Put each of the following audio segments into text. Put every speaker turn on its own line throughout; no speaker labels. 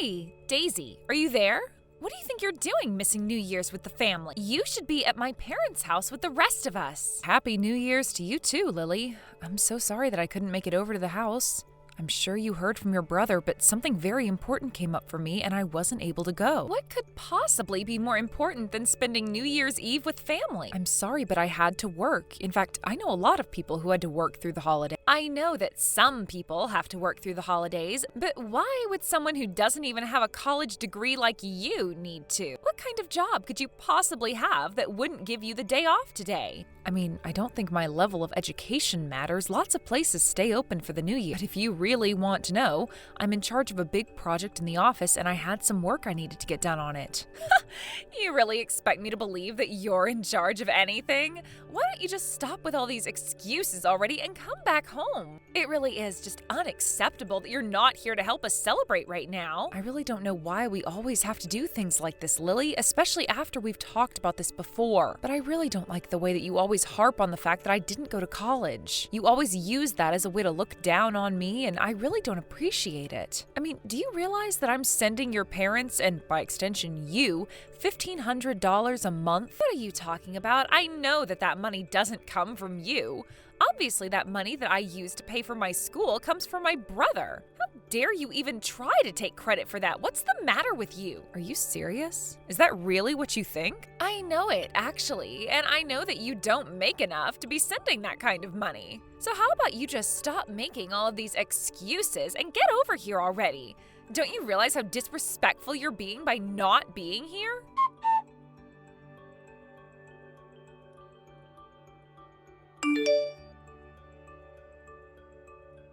Hey, Daisy, are you there? What do you think you're doing missing New Year's with the family? You should be at my parents' house with the rest of us. Happy New Year's to you too, Lily. I'm so sorry that I couldn't make it over to the house. I'm sure you heard from your brother, but something very important came up for me and I wasn't able to go. What could possibly be more important than spending New Year's Eve with family? I'm sorry, but I had to work. In fact, I know a lot of people who had to work through the holiday. I know that some people have to work through the holidays, but why would someone who doesn't even have a college degree like you need to? What kind of job could you possibly have that wouldn't give you the day off today? I mean, I don't think my level of education matters. Lots of places stay open for the new year. But if you really want to know, I'm in charge of a big project in the office and I had some work I needed to get done on it. You really expect me to believe that you're in charge of anything? Why don't you just stop with all these excuses already and come back home? It really is just unacceptable that you're not here to help us celebrate right now. I really don't know why we always have to do things like this, Lily, especially after we've talked about this before. But I really don't like the way that you always harp on the fact that I didn't go to college. You always use that as a way to look down on me, and I really don't appreciate it. I mean, do you realize that I'm sending your parents, and by extension you, $1,500 a month? What are you talking about? I know that that money doesn't come from you. Obviously, that money that I use to pay for my school comes from my brother. How dare you even try to take credit for that? What's the matter with you? Are you serious? Is that really what you think? I know it, actually, and I know that you don't make enough to be sending that kind of money. So how about you just stop making all of these excuses and get over here already? Don't you realize how disrespectful you're being by not being here?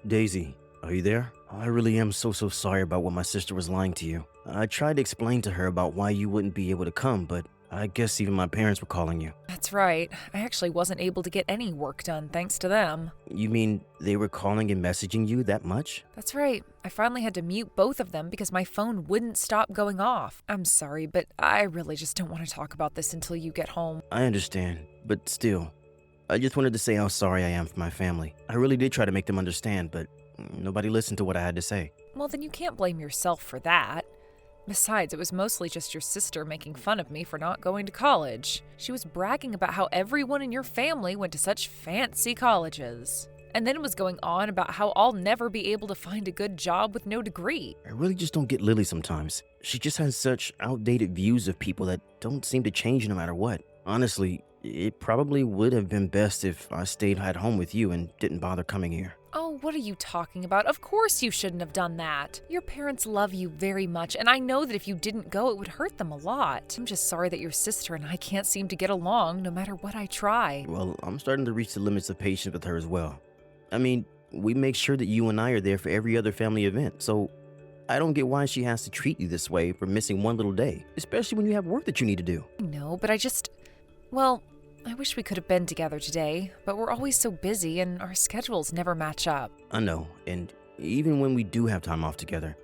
Daisy, are you there? I really am so sorry about what my sister was lying to you. I tried to explain to her about why you wouldn't be able to come, but I guess even my parents were calling you.
That's right. I actually wasn't able to get any work done thanks to them.
You mean they were calling and messaging you that much?
That's right. I finally had to mute both of them because my phone wouldn't stop going off. I'm sorry, but I really just don't want to talk about this until you get home.
I understand, but still, I just wanted to say how sorry I am for my family. I really did try to make them understand, but nobody listened to what I had to say.
Well, then you can't blame yourself for that. Besides, it was mostly just your sister making fun of me for not going to college. She was bragging about how everyone in your family went to such fancy colleges. And then it was going on about how I'll never be able to find a good job with no degree.
I really just don't get Lily sometimes. She just has such outdated views of people that don't seem to change no matter what. Honestly, it probably would have been best if I stayed at home with you and didn't bother coming here.
Oh, what are you talking about? Of course you shouldn't have done that. Your parents love you very much, and I know that if you didn't go, it would hurt them a lot. I'm just sorry that your sister and I can't seem to get along no matter what I try.
Well, I'm starting to reach the limits of patience with her as well. I mean, we make sure that you and I are there for every other family event, so I don't get why she has to treat you this way for missing one little day, especially when you have work that you need to do.
No, but well, I wish we could have been together today, but we're always so busy and our schedules never match up.
I know, and even when we do have time off together,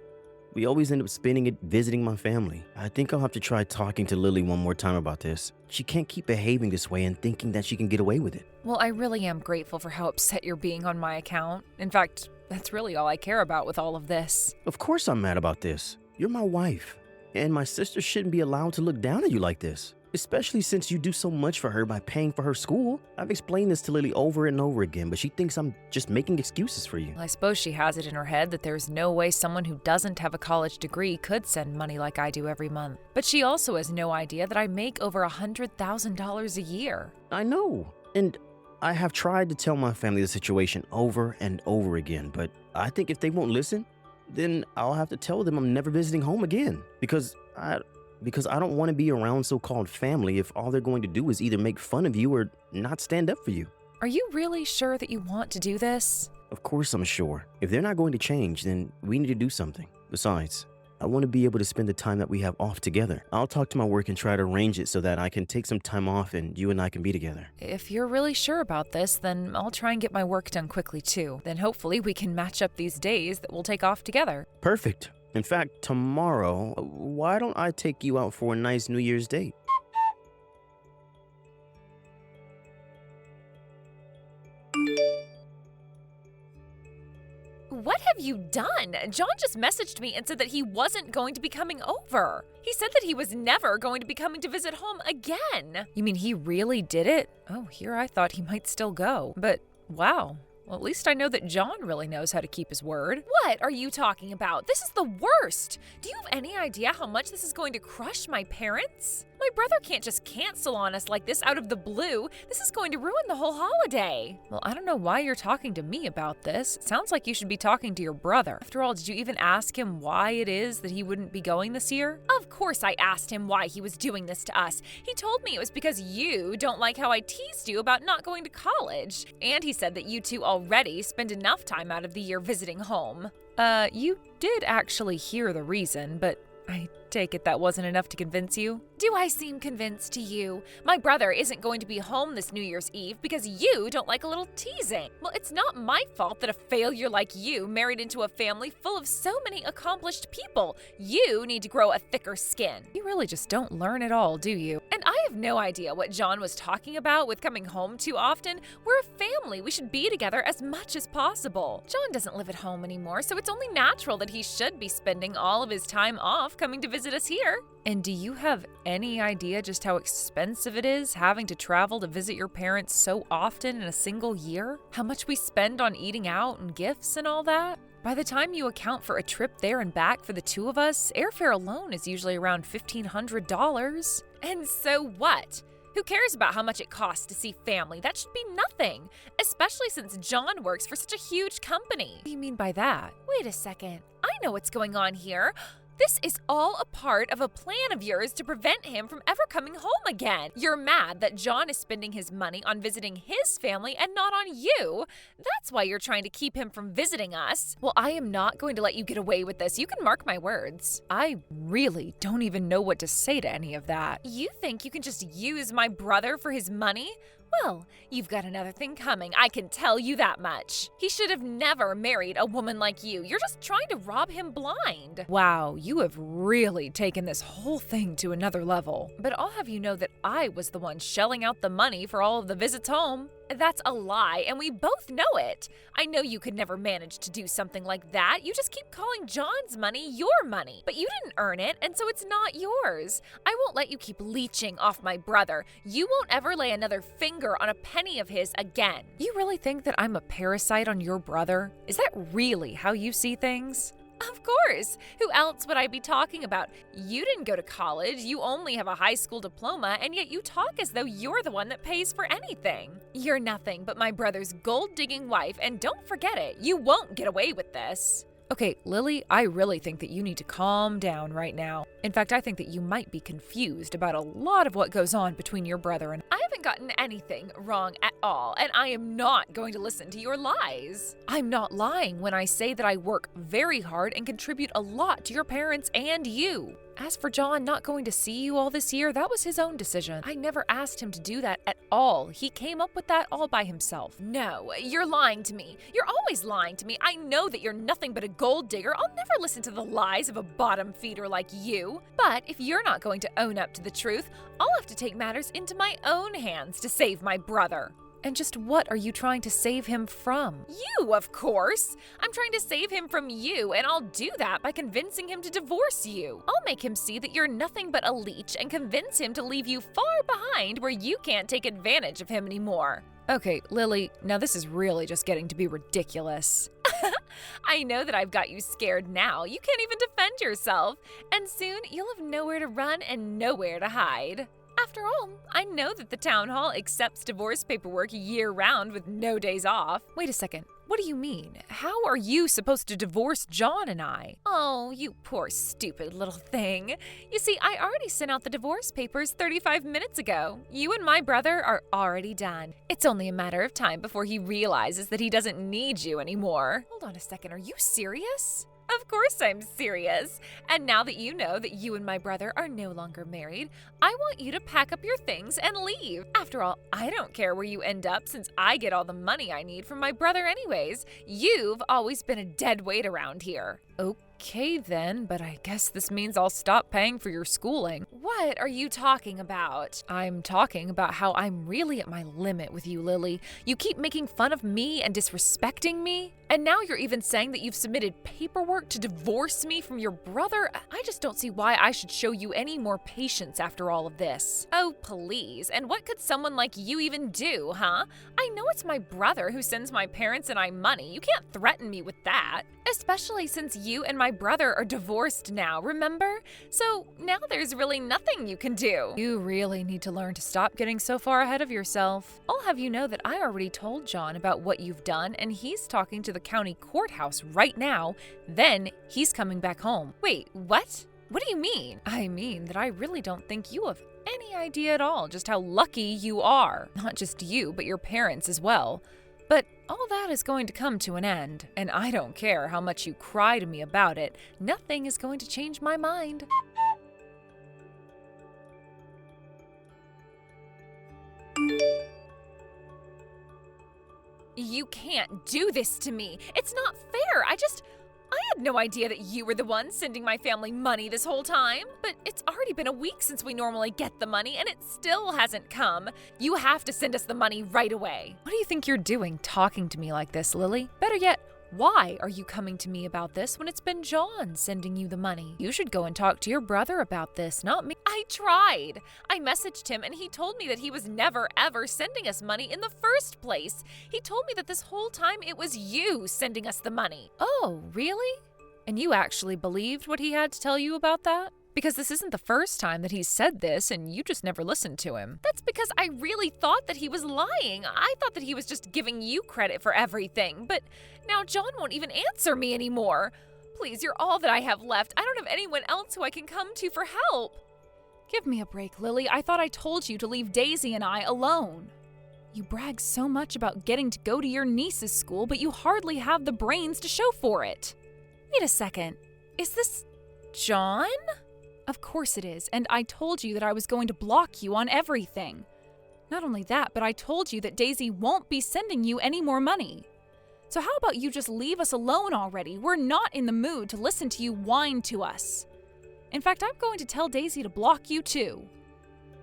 we always end up spending it visiting my family. I think I'll have to try talking to Lily one more time about this. She can't keep behaving this way and thinking that she can get away with it.
Well, I really am grateful for how upset you're being on my account. In fact, that's really all I care about with all of this.
Of course I'm mad about this. You're my wife, and my sister shouldn't be allowed to look down at you like this. Especially since you do so much for her by paying for her school. I've explained this to Lily over and over again, but she thinks I'm just making excuses for you.
Well, I suppose she has it in her head that there's no way someone who doesn't have a college degree could send money like I do every month. But she also has no idea that I make over $100,000 a year.
I know, and I have tried to tell my family the situation over and over again, but I think if they won't listen, then I'll have to tell them I'm never visiting home again, because I don't want to be around so-called family if all they're going to do is either make fun of you or not stand up for you.
Are you really sure that you want to do this?
Of course I'm sure. If they're not going to change, then we need to do something. Besides, I want to be able to spend the time that we have off together. I'll talk to my work and try to arrange it so that I can take some time off and you and I can be together.
If you're really sure about this, then I'll try and get my work done quickly too. Then hopefully we can match up these days that we'll take off together.
Perfect. In fact, tomorrow, why don't I take you out for a nice New Year's date?
What have you done? John just messaged me and said that he wasn't going to be coming over. He said that he was never going to be coming to visit home again. You mean he really did it? Oh, here I thought he might still go. But wow. Well, at least I know that John really knows how to keep his word. What are you talking about? This is the worst. Do you have any idea how much this is going to crush my parents? My brother can't just cancel on us like this out of the blue. This is going to ruin the whole holiday. Well, I don't know why you're talking to me about this. It sounds like you should be talking to your brother. After all, did you even ask him why it is that he wouldn't be going this year? Of course I asked him why he was doing this to us. He told me it was because you don't like how I teased you about not going to college. And he said that you two already spend enough time out of the year visiting home. You did actually hear the reason, but I take it that wasn't enough to convince you? Do I seem convinced to you? My brother isn't going to be home this New Year's Eve because you don't like a little teasing. Well, it's not my fault that a failure like you married into a family full of so many accomplished people. You need to grow a thicker skin. You really just don't learn at all, do you? And I have no idea what John was talking about with coming home too often. We're a family. We should be together as much as possible. John doesn't live at home anymore, so it's only natural that he should be spending all of his time off coming to visit us here. And do you have any idea just how expensive it is having to travel to visit your parents so often in a single year? How much we spend on eating out and gifts and all that? By the time you account for a trip there and back for the two of us, airfare alone is usually around $1,500. And so what? Who cares about how much it costs to see family? That should be nothing, especially since John works for such a huge company. What do you mean by that? Wait a second. I know what's going on here. This is all a part of a plan of yours to prevent him from ever coming home again. You're mad that John is spending his money on visiting his family and not on you. That's why you're trying to keep him from visiting us. Well, I am not going to let you get away with this. You can mark my words. I really don't even know what to say to any of that. You think you can just use my brother for his money? Well, you've got another thing coming, I can tell you that much. He should have never married a woman like you. You're just trying to rob him blind. Wow, you have really taken this whole thing to another level. But I'll have you know that I was the one shelling out the money for all of the visits home. That's a lie, and we both know it. I know you could never manage to do something like that. You just keep calling John's money your money. But you didn't earn it, and so it's not yours. I won't let you keep leeching off my brother. You won't ever lay another finger on a penny of his again. You really think that I'm a parasite on your brother? Is that really how you see things? Of course. Who else would I be talking about? You didn't go to college, you only have a high school diploma, and yet you talk as though you're the one that pays for anything. You're nothing but my brother's gold-digging wife, and don't forget it, you won't get away with this. Okay, Lily, I really think that you need to calm down right now. In fact, I think that you might be confused about a lot of what goes on between your brother and I haven't gotten anything wrong at all, and I am not going to listen to your lies. I'm not lying when I say that I work very hard and contribute a lot to your parents and you. As for John not going to see you all this year, that was his own decision. I never asked him to do that at all. He came up with that all by himself. No, you're lying to me. You're always lying to me. I know that you're nothing but a gold digger. I'll never listen to the lies of a bottom feeder like you. But if you're not going to own up to the truth, I'll have to take matters into my own hands to save my brother. And just what are you trying to save him from? You, of course! I'm trying to save him from you, and I'll do that by convincing him to divorce you. I'll make him see that you're nothing but a leech and convince him to leave you far behind where you can't take advantage of him anymore. Okay, Lily, now this is really just getting to be ridiculous. I know that I've got you scared now. You can't even defend yourself. And soon you'll have nowhere to run and nowhere to hide. After all, I know that the town hall accepts divorce paperwork year-round with no days off. Wait a second. What do you mean? How are you supposed to divorce John and I? Oh, you poor stupid little thing. You see, I already sent out the divorce papers 35 minutes ago. You and my brother are already done. It's only a matter of time before he realizes that he doesn't need you anymore. Hold on a second, are you serious? Of course I'm serious. And now that you know that you and my brother are no longer married, I want you to pack up your things and leave. After all, I don't care where you end up since I get all the money I need from my brother anyways. You've always been a dead weight around here. Okay then, but I guess this means I'll stop paying for your schooling. What are you talking about? I'm talking about how I'm really at my limit with you, Lily. You keep making fun of me and disrespecting me, and now you're even saying that you've submitted paperwork to divorce me from your brother. I just don't see why I should show you any more patience after all of this. Oh, please. And what could someone like you even do, huh? I know it's my brother who sends my parents and I money. You can't threaten me with that. Especially since you and my brother are divorced now, remember? So now there's really nothing you can do. You really need to learn to stop getting so far ahead of yourself. I'll have you know that I already told John about what you've done, and he's talking to the county courthouse right now. Then he's coming back home. Wait, what? What do you mean? I mean that I really don't think you have any idea at all just how lucky you are. Not just you, but your parents as well. But all that is going to come to an end, and I don't care how much you cry to me about it. Nothing is going to change my mind. You can't do this to me. It's not fair. I had no idea that you were the one sending my family money this whole time. But it's already been a week since we normally get the money, and it still hasn't come. You have to send us the money right away. What do you think you're doing talking to me like this, Lily? Better yet, why are you coming to me about this when it's been John sending you the money? You should go and talk to your brother about this, not me. I tried. I messaged him and he told me that he was never ever sending us money in the first place. He told me that this whole time it was you sending us the money. Oh, really? And you actually believed what he had to tell you about that? Because this isn't the first time that he's said this and you just never listened to him. That's because I really thought that he was lying. I thought that he was just giving you credit for everything. But now John won't even answer me anymore. Please, you're all that I have left. I don't have anyone else who I can come to for help. Give me a break, Lily. I thought I told you to leave Daisy and I alone. You brag so much about getting to go to your niece's school, but you hardly have the brains to show for it. Wait a second. Is this John? Of course it is, and I told you that I was going to block you on everything. Not only that, but I told you that Daisy won't be sending you any more money. So how about you just leave us alone already? We're not in the mood to listen to you whine to us. In fact, I'm going to tell Daisy to block you too.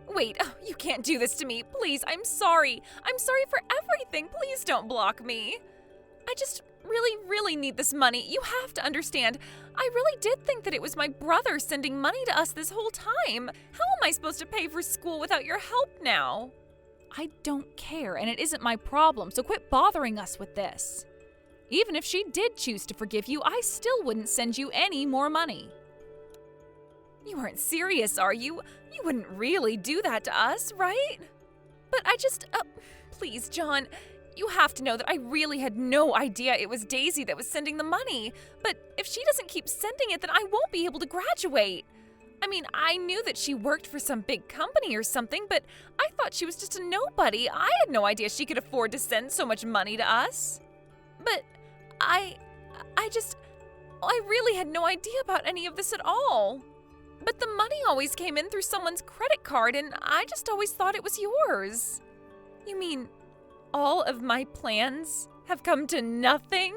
Wait, you can't do this to me. Please, I'm sorry. I'm sorry for everything. Please don't block me. I just really need this money. You have to understand. I really did think that it was my brother sending money to us this whole time. How am I supposed to pay for school without your help now? I don't care, and it isn't my problem, so quit bothering us with this. Even if she did choose to forgive you, I still wouldn't send you any more money. You aren't serious, are you? You wouldn't really do that to us, right? But I just, please, John, you have to know that I really had no idea it was Daisy that was sending the money. But if she doesn't keep sending it, then I won't be able to graduate. I mean, I knew that she worked for some big company or something, but I thought she was just a nobody. I had no idea she could afford to send so much money to us. But I really had no idea about any of this at all. But the money always came in through someone's credit card, and I just always thought it was yours. You mean all of my plans have come to nothing?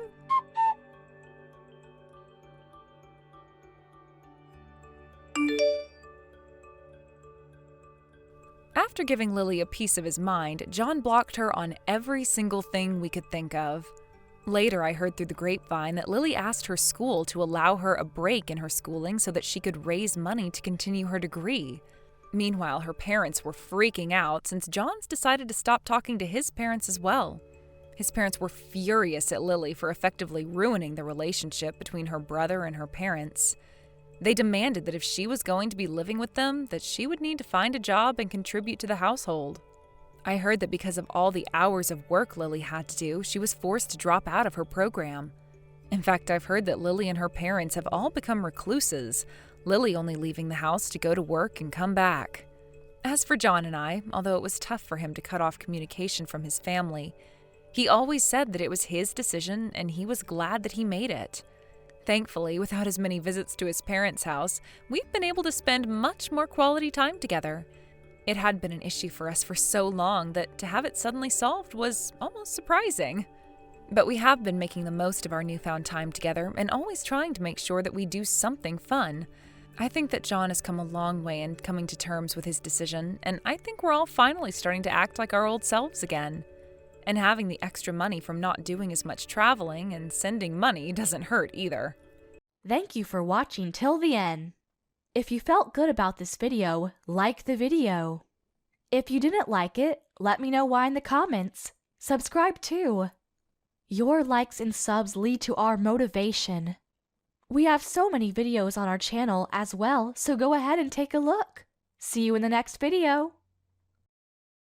After giving Lily a piece of his mind, John blocked her on every single thing we could think of. Later, I heard through the grapevine that Lily asked her school to allow her a break in her schooling so that she could raise money to continue her degree. Meanwhile, her parents were freaking out since John's decided to stop talking to his parents as well. His parents were furious at Lily for effectively ruining the relationship between her brother and her parents. They demanded that if she was going to be living with them, that she would need to find a job and contribute to the household. I heard that because of all the hours of work Lily had to do, she was forced to drop out of her program. In fact, I've heard that Lily and her parents have all become recluses, Lily only leaving the house to go to work and come back. As for John and I, although it was tough for him to cut off communication from his family, he always said that it was his decision and he was glad that he made it. Thankfully, without as many visits to his parents' house, we've been able to spend much more quality time together. It had been an issue for us for so long that to have it suddenly solved was almost surprising. But we have been making the most of our newfound time together and always trying to make sure that we do something fun. I think that John has come a long way in coming to terms with his decision, and I think we're all finally starting to act like our old selves again. And having the extra money from not doing as much traveling and sending money doesn't hurt either.
Thank you for watching till the end. If you felt good about this video, like the video. If you didn't like it, let me know why in the comments. Subscribe too. Your likes and subs lead to our motivation. We have so many videos on our channel as well, so go ahead and take a look. See you in the next video.